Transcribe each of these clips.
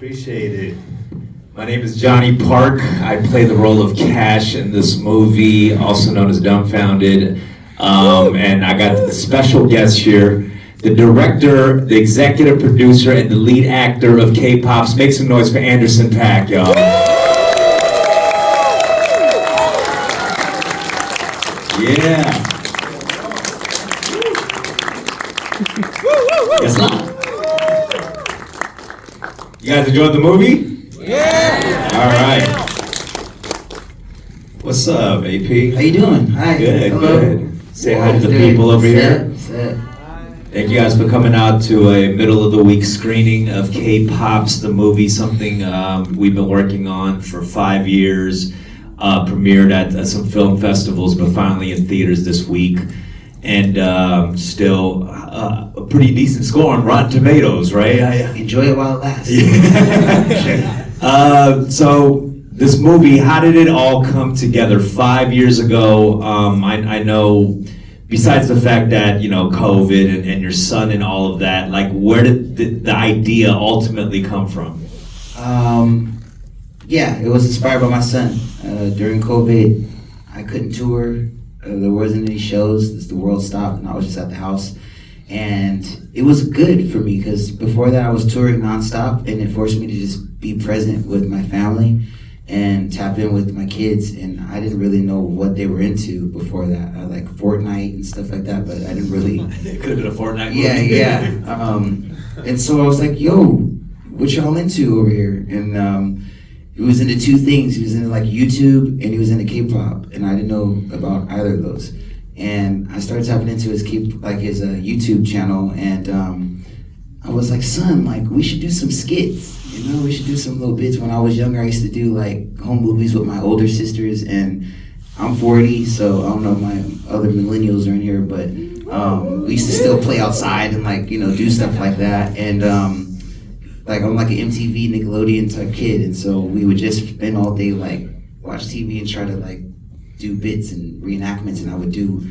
Appreciate it. My name is Johnny Park. I play the role of Cash in this movie, also known as Dumbfoundead. And I got the special guest here, the director, the executive producer, and the lead actor of K-Pops. Make some noise for Anderson Paak, y'all. Yeah. Yes, not. You guys enjoyed the movie? Yeah! All right. What's up, AP? How you doing? Hi. Good, Hello. good. Say hi to the people over here. Thank you guys for coming out to a middle of the week screening of K-Pops, the movie, something we've been working on for 5 years. Premiered at some film festivals, but finally in theaters this week. And still a pretty decent score on Rotten Tomatoes, right? Enjoy it while it lasts. So this movie, how did it all come together 5 years ago? I know, besides the fact that, you know, COVID and your son and all of that, like, where did the idea ultimately come from? Yeah, it was inspired by my son. During COVID, I couldn't tour. There wasn't any shows. The world stopped, and I was just at the house. And it was good for me because before that, I was touring nonstop, and it forced me to just be present with my family and tap in with my kids. And I didn't really know what they were into before that. I like Fortnite and stuff like that, but I didn't really. It could have been a Fortnite movie. Yeah. And so I was like, "Yo, what y'all into over here?" And he was into two things. He was into like YouTube and he was into K-pop, and I didn't know about either of those. And I started tapping into his YouTube channel, and I was like, "Son, like we should do some skits. You know, we should do some little bits." When I was younger, I used to do like home movies with my older sisters, and I'm 40, so I don't know if my other millennials are in here, but we used to still play outside and like, you know, do stuff like that. And like I'm like an MTV Nickelodeon type kid, and so we would just spend all day like watch TV and try to like do bits and reenactments, and I would do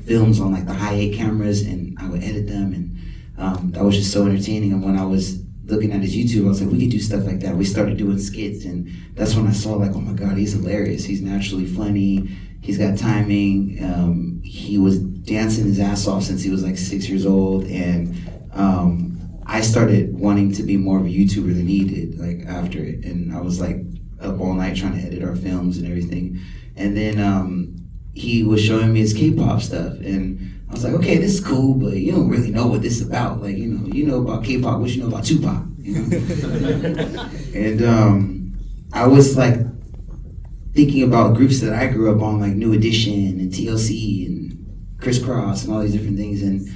films on like the high 8 cameras and I would edit them, and that was just so entertaining. And when I was looking at his YouTube, I was like, we could do stuff like that. We started doing skits, and that's when I saw like, oh my god, he's hilarious. He's naturally funny. He's got timing. He was dancing his ass off since he was like 6 years old, and I started wanting to be more of a YouTuber than he did, like after it. And I was like up all night trying to edit our films and everything. And then he was showing me his K-pop stuff, and I was like, okay, this is cool, but you don't really know what this is about. Like, you know about K-pop, what you know about Tupac, you know? And I was like thinking about groups that I grew up on, like New Edition and TLC and Crisscross and all these different things. And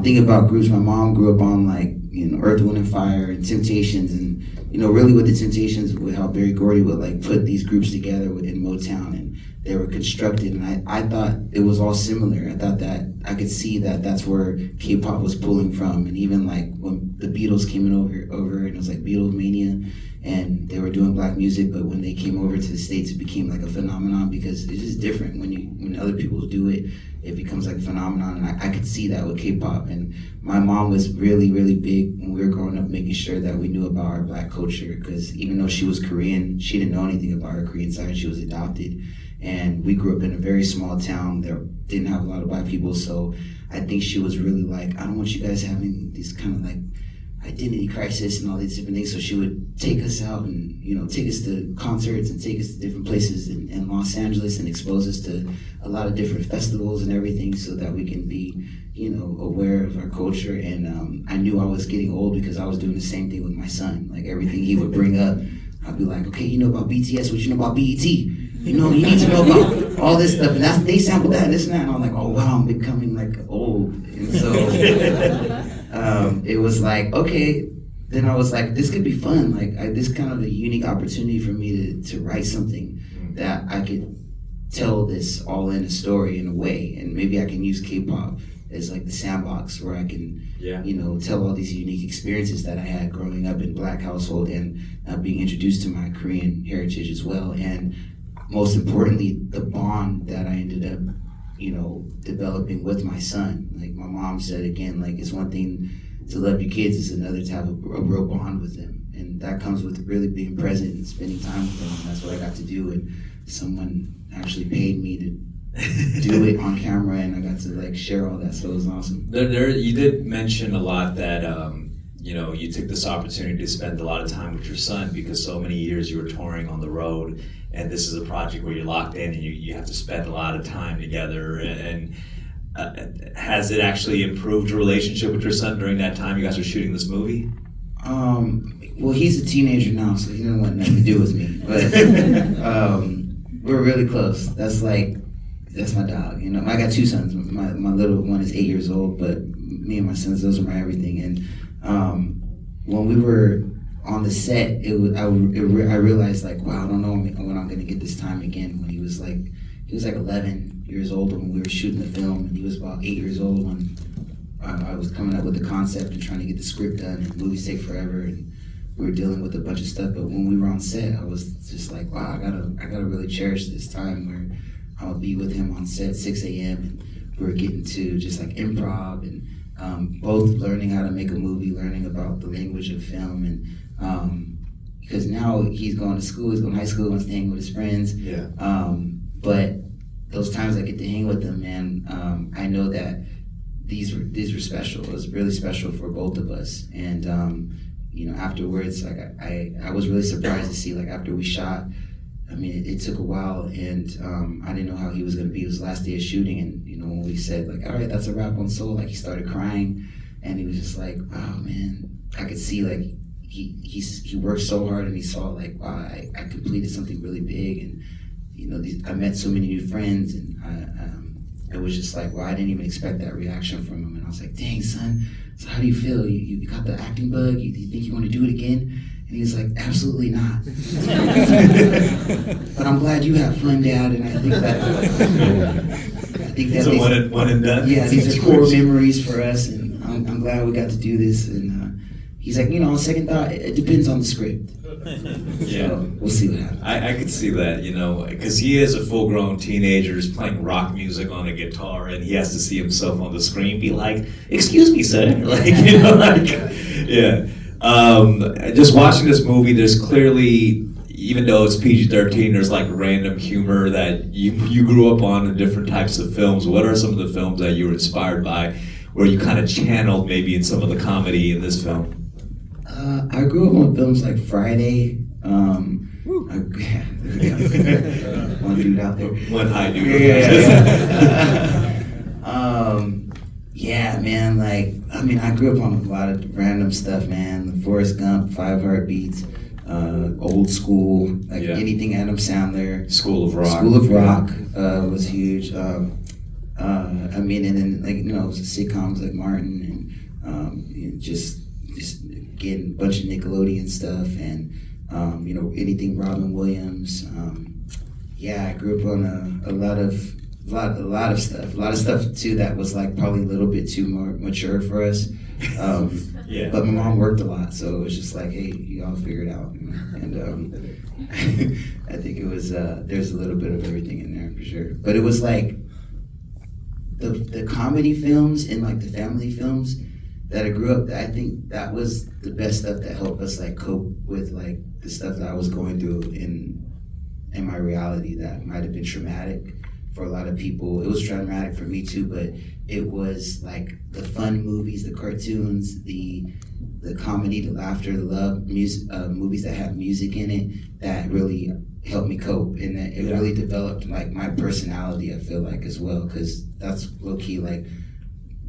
thinking about groups my mom grew up on, like, you know, Earth, Wind, and Fire and Temptations, and you know, really with the Temptations, with how Berry Gordy would like put these groups together in Motown, and they were constructed, and I thought it was all similar. I thought that I could see that that's where K-pop was pulling from, and even like when the Beatles came over and it was like Beatlemania, and they were doing black music, but when they came over to the States, it became like a phenomenon because it's just different. When other people do it, it becomes like a phenomenon, and I could see that with K-pop. And my mom was really, really big when we were growing up, making sure that we knew about our black culture, because even though she was Korean, she didn't know anything about her Korean side. She was adopted, and we grew up in a very small town that didn't have a lot of black people, so I think she was really like, I don't want you guys having these kind of like identity crisis and all these different things. So she would take us out and, you know, take us to concerts and take us to different places in Los Angeles and expose us to a lot of different festivals and everything, so that we can be, you know, aware of our culture. And I knew I was getting old because I was doing the same thing with my son. Like everything he would bring up, I'd be like, okay, you know about BTS, what you know about BET? You know, you need to know about all this stuff, and they sampled that and this and that. And I'm like, oh wow, I'm becoming like old. And so it was like, okay. Then I was like, this could be fun. Like this kind of a unique opportunity for me to write something that I could tell this all in a story in a way, and maybe I can use K-pop as like the sandbox where I can, you know, tell all these unique experiences that I had growing up in Black household and being introduced to my Korean heritage as well. And most importantly, the bond that I ended up, you know, developing with my son. Like my mom said, again, like it's one thing to love your kids, it's another to have a real bond with them. and that comes with really being present and spending time with them. And that's what I got to do, and someone actually paid me to do it on camera, and I got to like share all that, so it was awesome. You did mention a lot that you took this opportunity to spend a lot of time with your son because so many years you were touring on the road, and this is a project where you're locked in and you have to spend a lot of time together. And has it actually improved your relationship with your son during that time you guys were shooting this movie? Well, he's a teenager now, so he didn't want nothing to do with me. But we're really close. That's my dog. I got two sons. My little one is 8 years old, but me and my sons, those are my everything. And when we were on the set, I realized like, wow, I don't know when I'm gonna get this time again. When he was like 11 years old when we were shooting the film, and he was about 8 years old when I was coming up with the concept and trying to get the script done. And movies take forever, and we were dealing with a bunch of stuff. But when we were on set, I was just like, wow, I gotta really cherish this time where I'll be with him on set 6 a.m. and we're getting to just like improv and both learning how to make a movie, learning about the language of film, and because now he's going to school, he's going to high school, wants to hang with his friends. Yeah. But those times I get to hang with them, man, I know that these were special. It was really special for both of us. And afterwards, like I was really surprised to see, like, after we shot, I mean, it took a while, and I didn't know how he was going to be. It was the last day of shooting, and when we said like, all right, that's a wrap on Soul, like, he started crying, and he was just like, wow, man. I could see like he worked so hard, and he saw like, wow, I completed something really big, and I met so many new friends, and it was just like, well, I didn't even expect that reaction from him. And I was like, dang, son, so how do you feel? You got the acting bug? You think you want to do it again? And he was like, absolutely not. But I'm glad you have fun, Dad. And I think that So one and done? Yeah, these are core memories for us, and I'm glad we got to do this. And he's like, on second thought, it depends on the script. Yeah, so we'll see what happens. I could see that, because he is a full-grown teenager, is playing rock music on a guitar, and he has to see himself on the screen, be like, "Excuse me, sir," yeah. Just watching this movie, there's clearly, even though it's PG-13, there's like random humor that you grew up on in different types of films. What are some of the films that you were inspired by, where you kind of channeled maybe in some of the comedy in this film? I grew up on films like Friday. One dude out there. One high dude. Yeah, man. Like, I mean, I grew up on a lot of random stuff, man. The Forrest Gump, 5 Heartbeats, Old School, like anything Adam Sandler. School of Rock. School of Rock was huge. I mean, and then like sitcoms like Martin, and just getting a bunch of Nickelodeon stuff, and anything Robin Williams. I grew up on a lot of stuff too that was like probably a little bit too more mature for us. But my mom worked a lot, so it was just like, hey, you all figure it out. And I think it was there's a little bit of everything in there for sure. But it was like the comedy films and like the family films that I grew up, I think that was the best stuff that helped us like cope with like the stuff that I was going through in my reality that might have been traumatic for a lot of people. It was traumatic for me too, but it was like the fun movies, the cartoons, the comedy, the laughter, the love, music, movies that have music in it that really helped me cope, and that it really developed like my personality, I feel like, as well, because that's low key like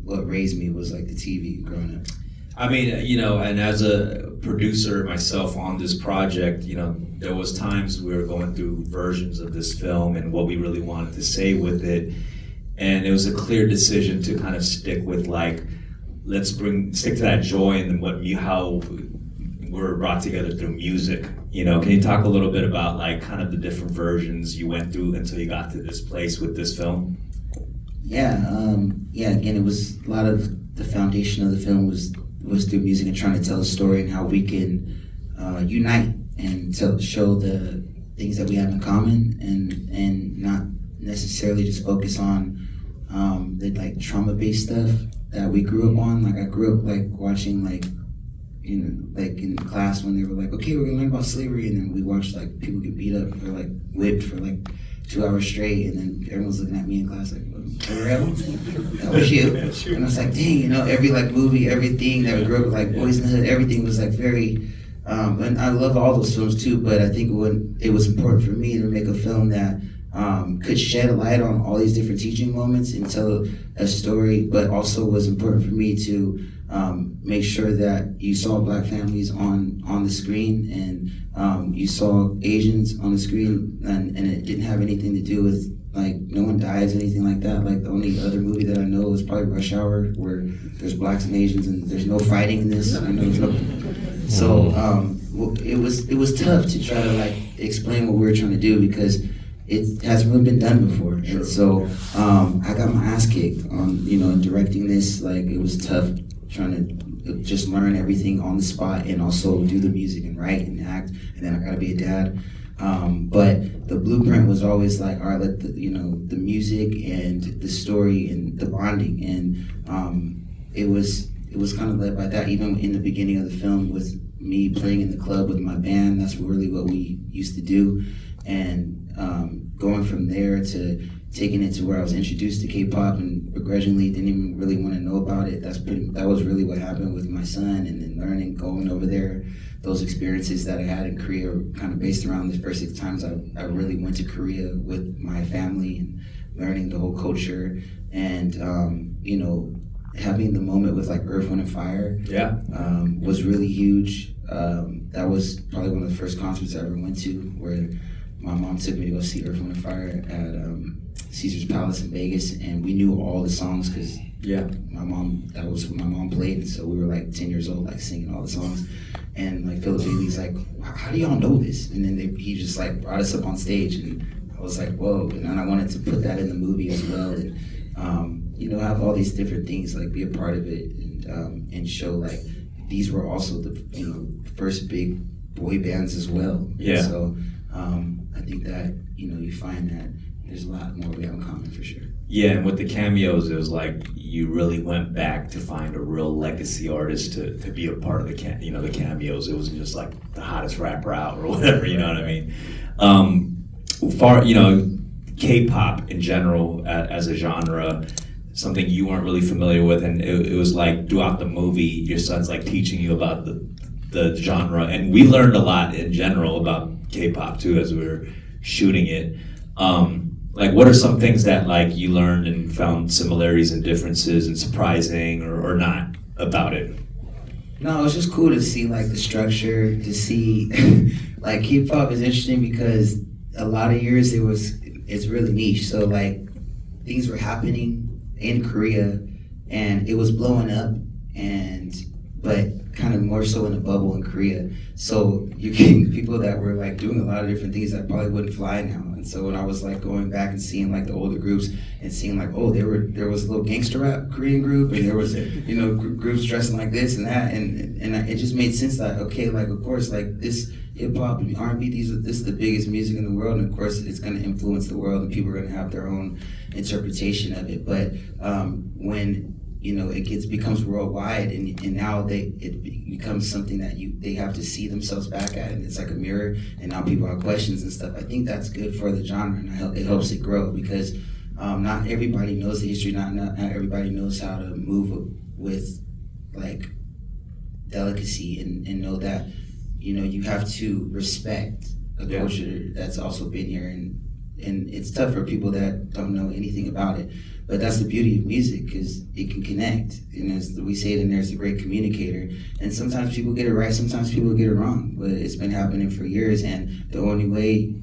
what raised me was like the TV growing up. I mean, and as a producer myself on this project, there was times we were going through versions of this film and what we really wanted to say with it, and it was a clear decision to kind of stick with like, let's stick to that joy and how we're brought together through music. Can you talk a little bit about like kind of the different versions you went through until you got to this place with this film? Again, it was a lot of the foundation of the film was through music and trying to tell a story and how we can unite and show the things that we have in common, and not necessarily just focus on the like trauma-based stuff that we grew up on. Like, I grew up like watching like you know, like in class when they were like, okay, we're gonna learn about slavery, and then we watched like people get beat up or like whipped for like 2 hours straight, and then everyone's looking at me in class like, for real? That was you? And I was like, dang, you know, every like movie, everything that we grew up with, like Boys in the Hood, everything was like very, and I love all those films too, but I think when it was important for me to make a film that could shed a light on all these different teaching moments and tell a story, but also was important for me to make sure that you saw Black families on the screen, and you saw Asians on the screen, and it didn't have anything to do with like no one dies, anything like that. Like the only other movie that I know is probably Rush Hour, where there's Blacks and Asians and there's no fighting in this. I know there's no. So it was tough to try to like explain what we were trying to do because it hasn't really been done before. And so I got my ass kicked on, you know, directing this. Like it was tough trying to just learn everything on the spot and also do the music and write and act. And then I gotta be a dad. But the blueprint was always like, all right, let the, you know, the music and the story and the bonding. And it was kind of led by that. Even in the beginning of the film with me playing in the club with my band, that's really what we used to do. And going from there to taking it to where I was introduced to K-pop and begrudgingly didn't even really want to know about it. That was really what happened with my son, and then learning, going over there, those experiences that I had in Korea were kind of based around the first 6 times I really went to Korea with my family and learning the whole culture, and you know, having the moment with like Earth, Wind and Fire was really huge. That was probably one of the first concerts I ever went to, where my mom took me to go see Earth, Wind and Fire at Caesar's Palace in Vegas, and we knew all the songs because my mom, that was what my mom played, and so we were like 10 years old, like singing all the songs. And like Philip Bailey's like, how do y'all know this? And then he just like brought us up on stage, and I was like, whoa. And then I wanted to put that in the movie as well, and you know, have all these different things, like be a part of it, and show like these were also the, you know, first big boy bands as well. Yeah. And so I think that, you know, you find that there's a lot more we have in common for sure. Yeah, and with the cameos, it was like you really went back to find a real legacy artist to be a part of the the cameos. It wasn't just like the hottest rapper out or whatever, you know what I mean? You know, K-pop in general as a genre, something you weren't really familiar with, and it was like throughout the movie, your son's like teaching you about the genre, and we learned a lot in general about K-pop too as we were shooting it. Like, what are some things that like you learned and found similarities and differences and surprising or not about it? No, it was just cool to see like the structure, to see like K-pop is interesting because a lot of years it's really niche. So like things were happening in Korea and it was blowing up, but kind of more so in a bubble in Korea. So you're getting people that were like doing a lot of different things that probably wouldn't fly now. And so when I was like going back and seeing like the older groups and seeing like, oh, there was a little gangster rap Korean group, and there was, you know, groups dressing like this and that, and it just made sense that, okay, like of course, like this hip hop and R&B, this is the biggest music in the world, and of course it's going to influence the world, and people are going to have their own interpretation of it. But when, you know, it becomes worldwide, and now it becomes something that they have to see themselves back at, and it's like a mirror, and now people have questions and stuff. I think that's good for the genre, and it helps it grow, because not everybody knows the history, not everybody knows how to move with like delicacy, and know that, you know, you have to respect a culture that's also been here, and it's tough for people that don't know anything about it. But that's the beauty of music, because it can connect. And as we say it in there, it's a great communicator. And sometimes people get it right, sometimes people get it wrong. But it's been happening for years, and the only way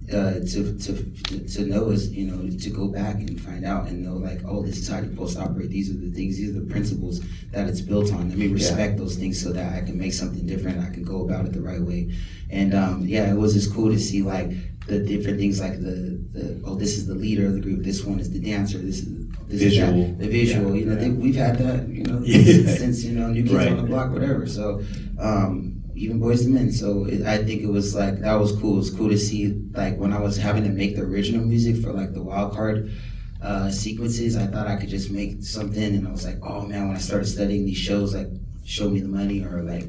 to know is, you know, to go back and find out and know, like, oh, this is how you're supposed to operate. These are the things, these are the principles that it's built on. Let me respect those things so that I can make something different. I can go about it the right way. And it was just cool to see like the different things, like the this is the leader of the group, this one is the dancer, this is visual. The visual. You know, we've had that, you know, since, you know, New Kids on the Block, whatever. So even Boys to Men. So I think it was like, that was cool. It was cool to see, like, when I was having to make the original music for like the wild card sequences, I thought I could just make something, and I was like, oh man, when I started studying these shows, like Show Me the Money or like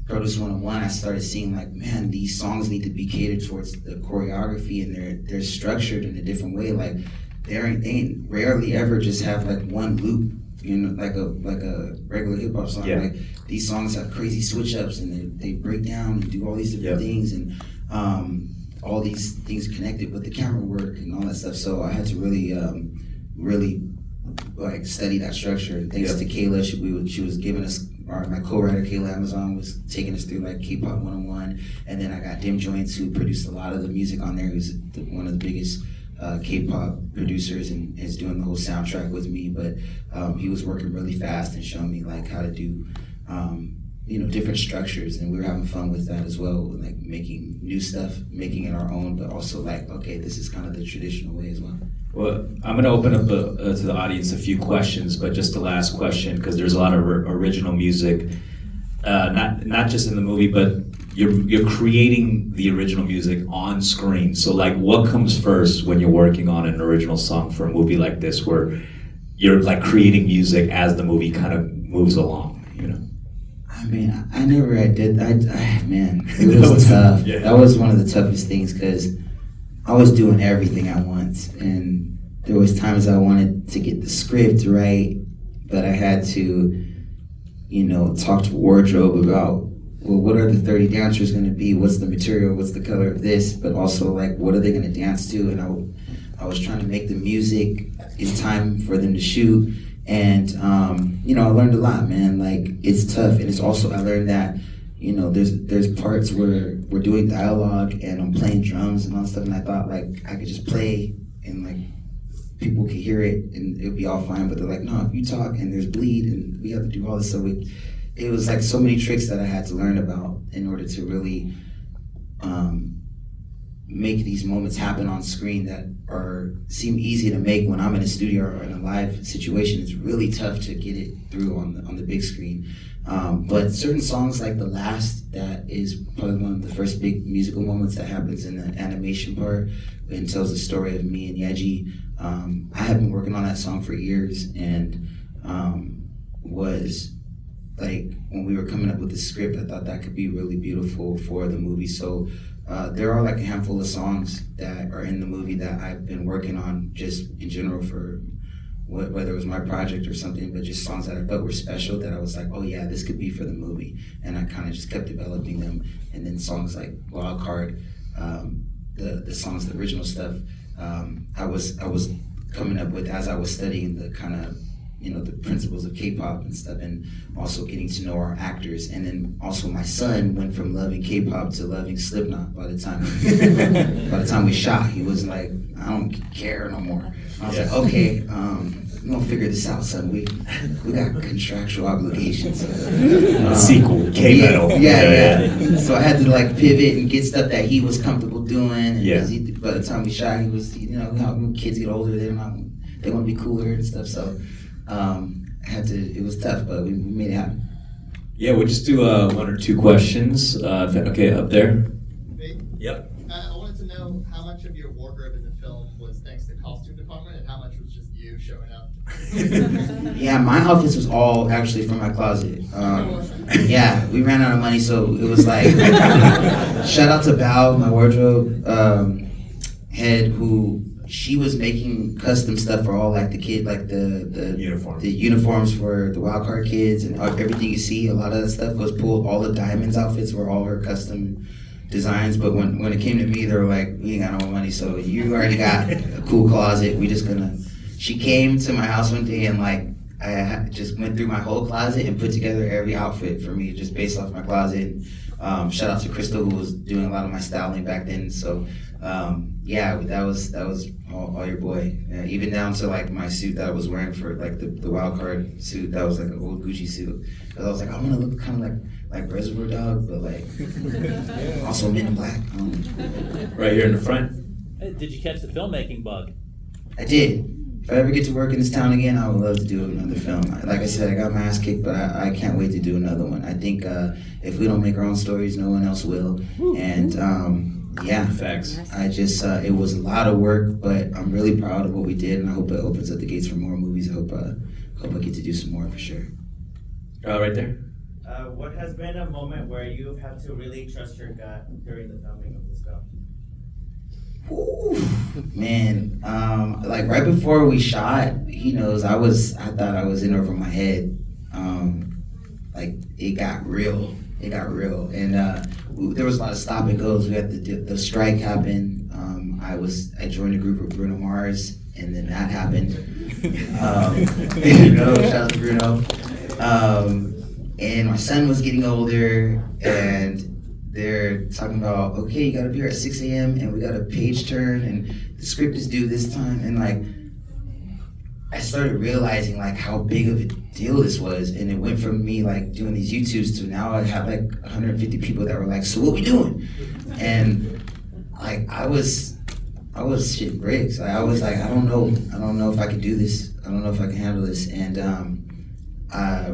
Produce 101, I started seeing like, man, these songs need to be catered towards the choreography, and they're structured in a different way. Like they rarely ever just have like one loop, you know, like a regular hip hop song. Yeah. Like these songs have crazy switch ups, and they break down and do all these different things, and all these things connected with the camera work and all that stuff. So I had to really like study that structure. Thanks to Kayla, she was giving us, my co-writer Kayla Amazon was taking us through like K-pop 101, and then I got Dim Joints, who produced a lot of the music on there, who's one of the biggest K-pop producers and is doing the whole soundtrack with me. But he was working really fast and showing me like how to do different structures, and we were having fun with that as well, like making new stuff, making it our own, but also like, okay, this is kind of the traditional way as well. Well, I'm going to open up to the audience a few questions, but just the last question, because there's a lot of original music, not just in the movie, but you're creating the original music on screen. So like, what comes first when you're working on an original song for a movie like this, where you're like creating music as the movie kind of moves along, you know? I mean, I never did. Man, it was tough. Yeah. That was one of the toughest things, because I was doing everything at once, and there was times I wanted to get the script right, but I had to, talk to wardrobe about, well, what are the 30 dancers going to be? What's the material? What's the color of this? But also, like, what are they going to dance to? And I was trying to make the music in time for them to shoot. And, I learned a lot, man. Like, it's tough. And it's also, I learned that, there's parts where we're doing dialogue and I'm playing drums and all that stuff. And I thought, like, I could just play and, like, people could hear it and it would be all fine. But they're like, no, if you talk and there's bleed and we have to do all this. So it was, like, so many tricks that I had to learn about in order to really make these moments happen on screen that seem easy to make when I'm in a studio or in a live situation. It's really tough to get it through on the big screen. But certain songs like The Last, that is probably one of the first big musical moments that happens in the animation part and tells the story of me and Yeji. I had been working on that song for years, and was like, when we were coming up with the script, I thought that could be really beautiful for the movie. So there are like a handful of songs that are in the movie that I've been working on just in general for whether it was my project or something, but just songs that I felt were special, that I was like, oh yeah, this could be for the movie. And I kind of just kept developing them. And then songs like Wild Card, the songs, the original stuff, I was coming up with as I was studying the kind of, the principles of K-pop and stuff, and also getting to know our actors. And then also my son went from loving K-pop to loving Slipknot by the time we shot. He was like, I don't care no more. I was like, okay, we're gonna figure this out, son. We got contractual obligations. Sequel, K-metal. Yeah. So I had to like pivot and get stuff that he was comfortable doing. And by the time we shot, he was, how when kids get older, they want to be cooler and stuff. So it was tough, but we made it happen. Yeah, we'll just do one or two questions. Okay, up there. Me? Yep. I wanted to know how much of your wardrobe in the film was thanks to the costume department, and how much was just you showing up. Yeah, my outfits was all actually from my closet. Yeah, we ran out of money, so it was like, shout out to Val, my wardrobe head, who she was making custom stuff for all like the kid, like the uniforms for the Wild Card kids and everything you see. A lot of that stuff was pulled. All the Diamonds outfits were all her custom designs. But when it came to me, they were like, we ain't got no money, so you already got a cool closet. She came to my house one day and like, I just went through my whole closet and put together every outfit for me just based off my closet. Shout out to Crystal, who was doing a lot of my styling back then. So yeah, that was all your boy. Even down to like my suit that I was wearing for like the Wild Card suit. That was like an old Gucci suit. Cause I was like, I want to look kind of like Reservoir Dog, but like also Men in Black. Right here in the front. Hey, did you catch the filmmaking bug? I did. If I ever get to work in this town again, I would love to do another film. Like I said, I got my ass kicked, but I can't wait to do another one. I think if we don't make our own stories, no one else will. And yeah, facts. I just it was a lot of work, but I'm really proud of what we did, and I hope it opens up the gates for more movies. I hope I get to do some more for sure. Right there. What has been a moment where you've had to really trust your gut during the filming of this film? Ooh, man, like right before we shot, he knows I thought I was in over my head. Like it got real, and there was a lot of stop and goes. We had the strike happen. I joined a group with Bruno Mars, and then that happened. Shout out to Bruno. And my son was getting older, and they're talking about, okay, you gotta be here at 6 a.m. and we got a page turn and the script is due this time. And like, I started realizing like how big of a deal this was. And it went from me like doing these YouTubes to now I have like 150 people that were like, so what we doing? And like, I was shitting bricks. Like, I was like, I don't know if I can do this. I don't know if I can handle this. And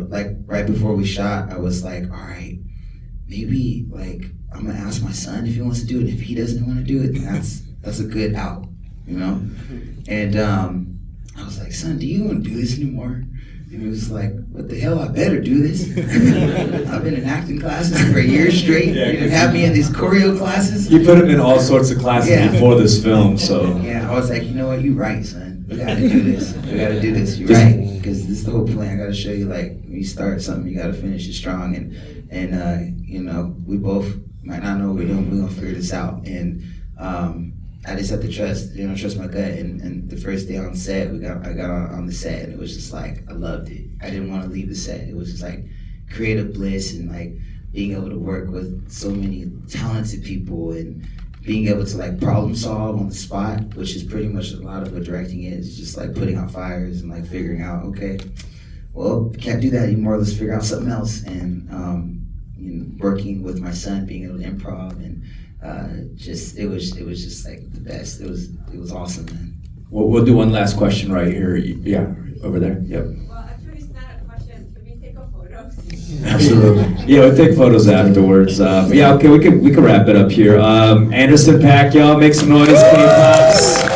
like right before we shot, I was like, all right, maybe like I'm gonna ask my son if he wants to do it. If he doesn't want to do it, then that's a good out, you know? And I was like, son, do you want to do this anymore? And he was like, what the hell, I better do this. I've been in acting classes for a year straight. Yeah, You didn't have me in these choreo classes. You put him in all sorts of classes Yeah. before this film, so. Yeah, I was like, you know what, you're right, son. We gotta do this. We gotta do this. You're right. Because this is the whole plan. I gotta show you, like, when you start something, you gotta finish it strong. And you know, we both might not know what we're doing, but we're gonna figure this out. And I just had to trust my gut. And the first day on set, I got on the set, and it was just like, I loved it. I didn't want to leave the set. It was just like creative bliss, and like being able to work with so many talented people, and being able to like problem solve on the spot, which is pretty much a lot of what directing is, just like putting out fires and like figuring out, okay, well, can't do that anymore, let's figure out something else. And you know, working with my son, being able to improv, and it was just like the best. It was awesome, man. We'll do one last question right here. Yeah, over there. Yep. Well, actually, it's not a question. Can we take a photo? Absolutely. Yeah, we'll take photos afterwards. But yeah, okay, we can wrap it up here. Anderson Paak, y'all, make some noise. K-Pops.